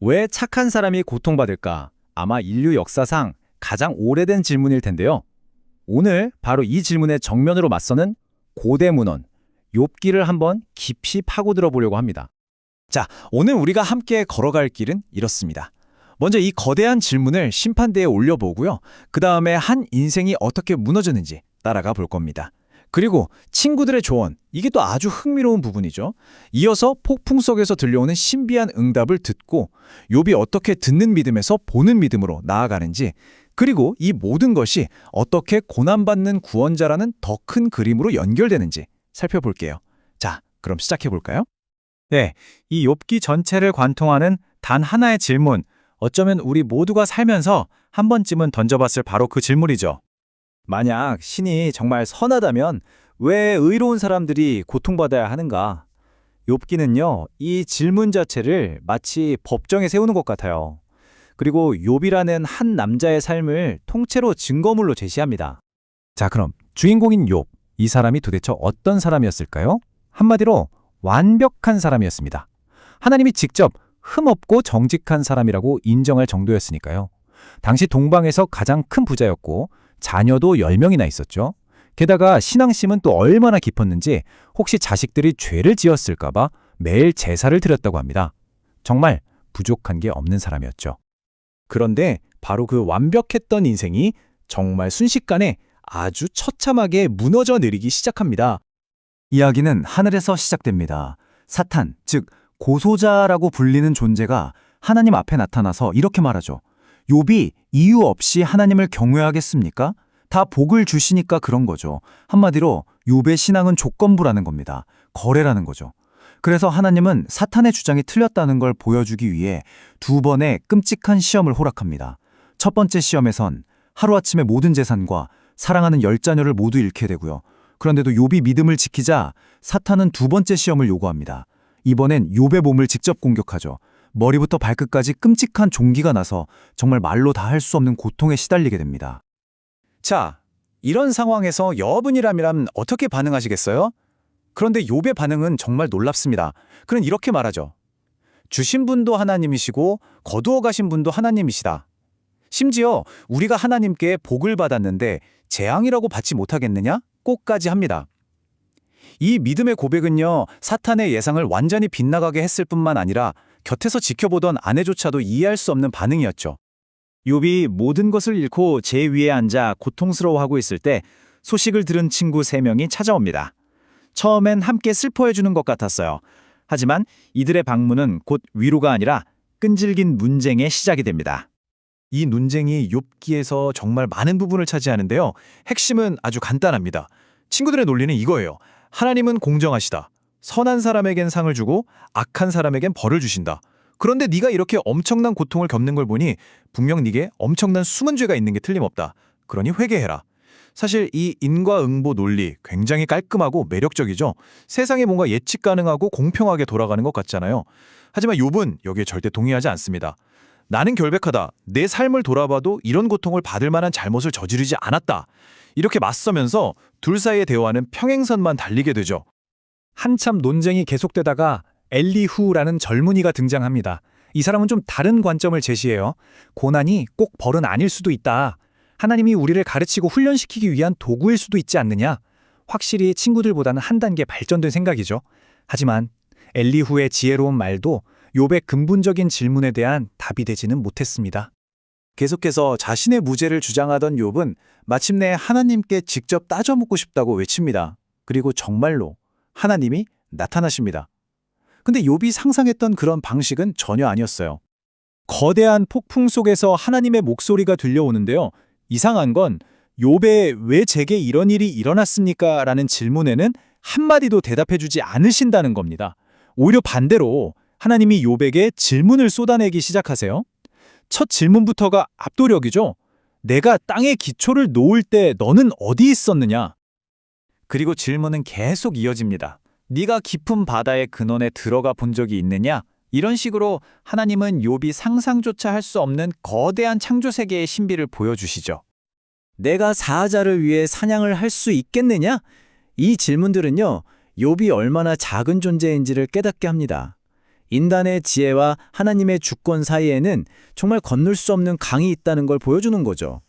왜 착한 사람이 고통받을까? 아마 인류 역사상 가장 오래된 질문일 텐데요. 오늘 바로 이 질문에 정면으로 맞서는 고대 문헌, 욥기를 한번 깊이 파고들어 보려고 합니다. 자, 오늘 우리가 함께 걸어갈 길은 이렇습니다. 먼저 이 거대한 질문을 심판대에 올려보고요. 그 다음에 한 인생이 어떻게 무너졌는지 따라가 볼 겁니다. 그리고 친구들의 조언, 이게 또 아주 흥미로운 부분이죠. 이어서 폭풍 속에서 들려오는 신비한 응답을 듣고 욥이 어떻게 듣는 믿음에서 보는 믿음으로 나아가는지, 그리고 이 모든 것이 어떻게 고난받는 구원자라는 더 큰 그림으로 연결되는지 살펴볼게요. 자, 그럼 시작해 볼까요? 네, 이 욥기 전체를 관통하는 단 하나의 질문, 어쩌면 우리 모두가 살면서 한 번쯤은 던져봤을 바로 그 질문이죠. 만약 신이 정말 선하다면 왜 의로운 사람들이 고통받아야 하는가? 욥기는요, 이 질문 자체를 마치 법정에 세우는 것 같아요. 그리고 욥이라는 한 남자의 삶을 통째로 증거물로 제시합니다. 자, 그럼 주인공인 욥, 이 사람이 도대체 어떤 사람이었을까요? 한마디로 완벽한 사람이었습니다. 하나님이 직접 흠없고 정직한 사람이라고 인정할 정도였으니까요. 당시 동방에서 가장 큰 부자였고 자녀도 10명이나 있었죠. 게다가 신앙심은 또 얼마나 깊었는지 혹시 자식들이 죄를 지었을까 봐 매일 제사를 드렸다고 합니다. 정말 부족한 게 없는 사람이었죠. 그런데 바로 그 완벽했던 인생이 정말 순식간에 아주 처참하게 무너져 내리기 시작합니다. 이야기는 하늘에서 시작됩니다. 사탄, 즉 고소자라고 불리는 존재가 하나님 앞에 나타나서 이렇게 말하죠. 욥이 이유 없이 하나님을 경외하겠습니까? 다 복을 주시니까 그런 거죠. 한마디로 욥의 신앙은 조건부라는 겁니다. 거래라는 거죠. 그래서 하나님은 사탄의 주장이 틀렸다는 걸 보여주기 위해 두 번의 끔찍한 시험을 허락합니다. 첫 번째 시험에선 하루아침에 모든 재산과 사랑하는 10자녀를 모두 잃게 되고요. 그런데도 욥이 믿음을 지키자 사탄은 두 번째 시험을 요구합니다. 이번엔 욥의 몸을 직접 공격하죠. 머리부터 발끝까지 끔찍한 종기가 나서 정말 말로 다 할 수 없는 고통에 시달리게 됩니다. 자, 이런 상황에서 여러분이라면 어떻게 반응하시겠어요? 그런데 욥의 반응은 정말 놀랍습니다. 그는 이렇게 말하죠. 주신 분도 하나님이시고 거두어 가신 분도 하나님이시다. 심지어 우리가 하나님께 복을 받았는데 재앙이라고 받지 못하겠느냐? 꼭까지 합니다. 이 믿음의 고백은요, 사탄의 예상을 완전히 빗나가게 했을 뿐만 아니라 곁에서 지켜보던 아내조차도 이해할 수 없는 반응이었죠. 욥이 모든 것을 잃고 제 위에 앉아 고통스러워하고 있을 때 소식을 들은 친구 3명이 찾아옵니다. 처음엔 함께 슬퍼해주는 것 같았어요. 하지만 이들의 방문은 곧 위로가 아니라 끈질긴 논쟁의 시작이 됩니다. 이 논쟁이 욥기에서 정말 많은 부분을 차지하는데요. 핵심은 아주 간단합니다. 친구들의 논리는 이거예요. 하나님은 공정하시다. 선한 사람에겐 상을 주고 악한 사람에겐 벌을 주신다. 그런데 네가 이렇게 엄청난 고통을 겪는 걸 보니 분명 네게 엄청난 숨은 죄가 있는 게 틀림없다. 그러니 회개해라. 사실 이 인과응보 논리 굉장히 깔끔하고 매력적이죠. 세상에 뭔가 예측 가능하고 공평하게 돌아가는 것 같잖아요. 하지만 욥은 여기에 절대 동의하지 않습니다. 나는 결백하다. 내 삶을 돌아봐도 이런 고통을 받을 만한 잘못을 저지르지 않았다. 이렇게 맞서면서 둘 사이의 대화는 평행선만 달리게 되죠. 한참 논쟁이 계속되다가 엘리후라는 젊은이가 등장합니다. 이 사람은 좀 다른 관점을 제시해요. 고난이 꼭 벌은 아닐 수도 있다. 하나님이 우리를 가르치고 훈련시키기 위한 도구일 수도 있지 않느냐? 확실히 친구들보다는 한 단계 발전된 생각이죠. 하지만 엘리후의 지혜로운 말도 욥의 근본적인 질문에 대한 답이 되지는 못했습니다. 계속해서 자신의 무죄를 주장하던 욥은 마침내 하나님께 직접 따져묻고 싶다고 외칩니다. 그리고 정말로 하나님이 나타나십니다. 근데 욥이 상상했던 그런 방식은 전혀 아니었어요. 거대한 폭풍 속에서 하나님의 목소리가 들려오는데요. 이상한 건 욥의 왜 제게 이런 일이 일어났습니까? 라는 질문에는 한마디도 대답해주지 않으신다는 겁니다. 오히려 반대로 하나님이 욥에게 질문을 쏟아내기 시작하세요. 첫 질문부터가 압도력이죠. 내가 땅에 기초를 놓을 때 너는 어디 있었느냐? 그리고 질문은 계속 이어집니다. 네가 깊은 바다의 근원에 들어가 본 적이 있느냐? 이런 식으로 하나님은 욥이 상상조차 할 수 없는 거대한 창조세계의 신비를 보여주시죠. 내가 사자를 위해 사냥을 할 수 있겠느냐? 이 질문들은요, 욥이 얼마나 작은 존재인지를 깨닫게 합니다. 인간의 지혜와 하나님의 주권 사이에는 정말 건널 수 없는 강이 있다는 걸 보여주는 거죠.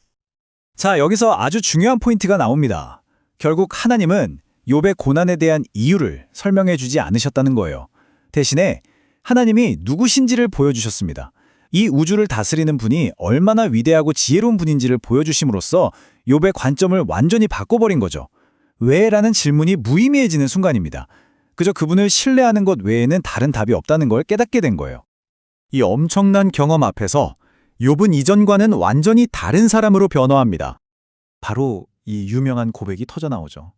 자, 여기서 아주 중요한 포인트가 나옵니다. 결국 하나님은 욥의 고난에 대한 이유를 설명해 주지 않으셨다는 거예요. 대신에 하나님이 누구신지를 보여주셨습니다. 이 우주를 다스리는 분이 얼마나 위대하고 지혜로운 분인지를 보여주심으로써 욥의 관점을 완전히 바꿔버린 거죠. 왜라는 질문이 무의미해지는 순간입니다. 그저 그분을 신뢰하는 것 외에는 다른 답이 없다는 걸 깨닫게 된 거예요. 이 엄청난 경험 앞에서 욥은 이전과는 완전히 다른 사람으로 변화합니다. 바로 이 유명한 고백이 터져나오죠.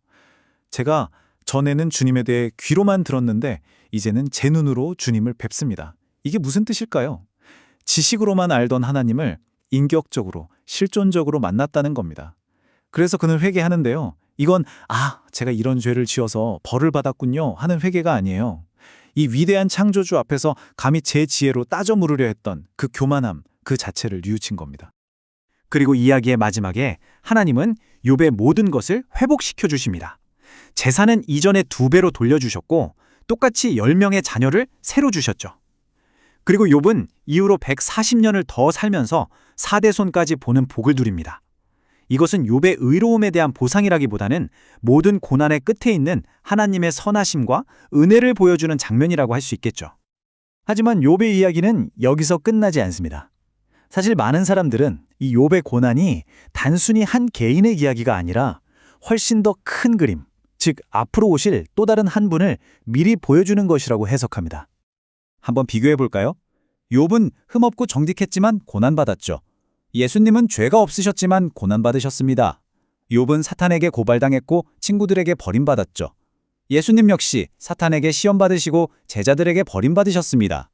제가 전에는 주님에 대해 귀로만 들었는데 이제는 제 눈으로 주님을 뵙습니다. 이게 무슨 뜻일까요? 지식으로만 알던 하나님을 인격적으로, 실존적으로 만났다는 겁니다. 그래서 그는 회개하는데요. 이건 제가 이런 죄를 지어서 벌을 받았군요 하는 회개가 아니에요. 이 위대한 창조주 앞에서 감히 제 지혜로 따져 물으려 했던 그 교만함 그 자체를 뉘우친 겁니다. 그리고 이야기의 마지막에 하나님은 욥의 모든 것을 회복시켜 주십니다. 재산은 이전의 2배로 돌려주셨고 똑같이 10명의 자녀를 새로 주셨죠. 그리고 욥은 이후로 140년을 더 살면서 4대손까지 보는 복을 누립니다. 이것은 욥의 의로움에 대한 보상이라기보다는 모든 고난의 끝에 있는 하나님의 선하심과 은혜를 보여주는 장면이라고 할 수 있겠죠. 하지만 욥의 이야기는 여기서 끝나지 않습니다. 사실 많은 사람들은 이 욥의 고난이 단순히 한 개인의 이야기가 아니라 훨씬 더 큰 그림, 즉 앞으로 오실 또 다른 한 분을 미리 보여주는 것이라고 해석합니다. 한번 비교해 볼까요? 욥은 흠없고 정직했지만 고난받았죠. 예수님은 죄가 없으셨지만 고난받으셨습니다. 욥은 사탄에게 고발당했고 친구들에게 버림받았죠. 예수님 역시 사탄에게 시험받으시고 제자들에게 버림받으셨습니다.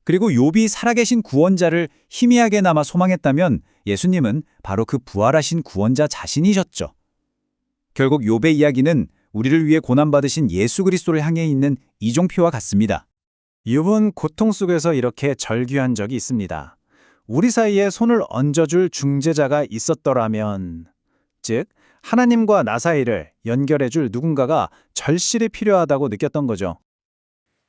그리고 욥이 살아계신 구원자를 희미하게 남아 소망했다면 예수님은 바로 그 부활하신 구원자 자신이셨죠. 결국 욥의 이야기는 우리를 위해 고난받으신 예수 그리스도를 향해 있는 이종표와 같습니다. 욥은 고통 속에서 이렇게 절규한 적이 있습니다. 우리 사이에 손을 얹어줄 중재자가 있었더라면, 즉 하나님과 나 사이를 연결해줄 누군가가 절실히 필요하다고 느꼈던 거죠.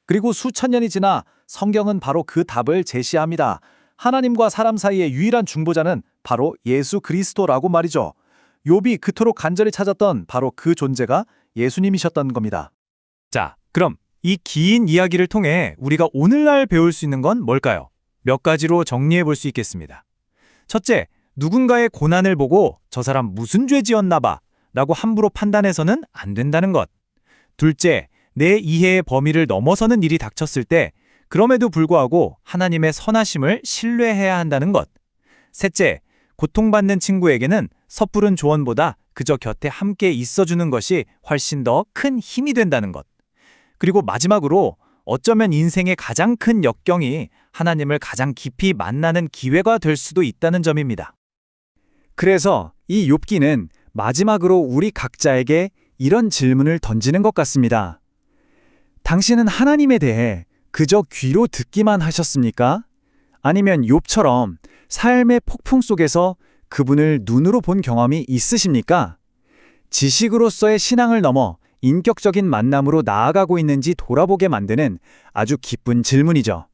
그리고 수천 년이 지나 성경은 바로 그 답을 제시합니다. 하나님과 사람 사이의 유일한 중보자는 바로 예수 그리스도라고 말이죠. 욥이 그토록 간절히 찾았던 바로 그 존재가 예수님이셨던 겁니다. 자, 그럼 이 긴 이야기를 통해 우리가 오늘날 배울 수 있는 건 뭘까요? 몇 가지로 정리해 볼 수 있겠습니다. 첫째, 누군가의 고난을 보고 저 사람 무슨 죄 지었나 봐 라고 함부로 판단해서는 안 된다는 것. 둘째, 내 이해의 범위를 넘어서는 일이 닥쳤을 때 그럼에도 불구하고 하나님의 선하심을 신뢰해야 한다는 것. 셋째, 고통받는 친구에게는 섣부른 조언보다 그저 곁에 함께 있어주는 것이 훨씬 더 큰 힘이 된다는 것. 그리고 마지막으로 어쩌면 인생의 가장 큰 역경이 하나님을 가장 깊이 만나는 기회가 될 수도 있다는 점입니다. 그래서 이 욥기는 마지막으로 우리 각자에게 이런 질문을 던지는 것 같습니다. 당신은 하나님에 대해 그저 귀로 듣기만 하셨습니까? 아니면 욥처럼 삶의 폭풍 속에서 그분을 눈으로 본 경험이 있으십니까? 지식으로서의 신앙을 넘어 인격적인 만남으로 나아가고 있는지 돌아보게 만드는 아주 기쁜 질문이죠.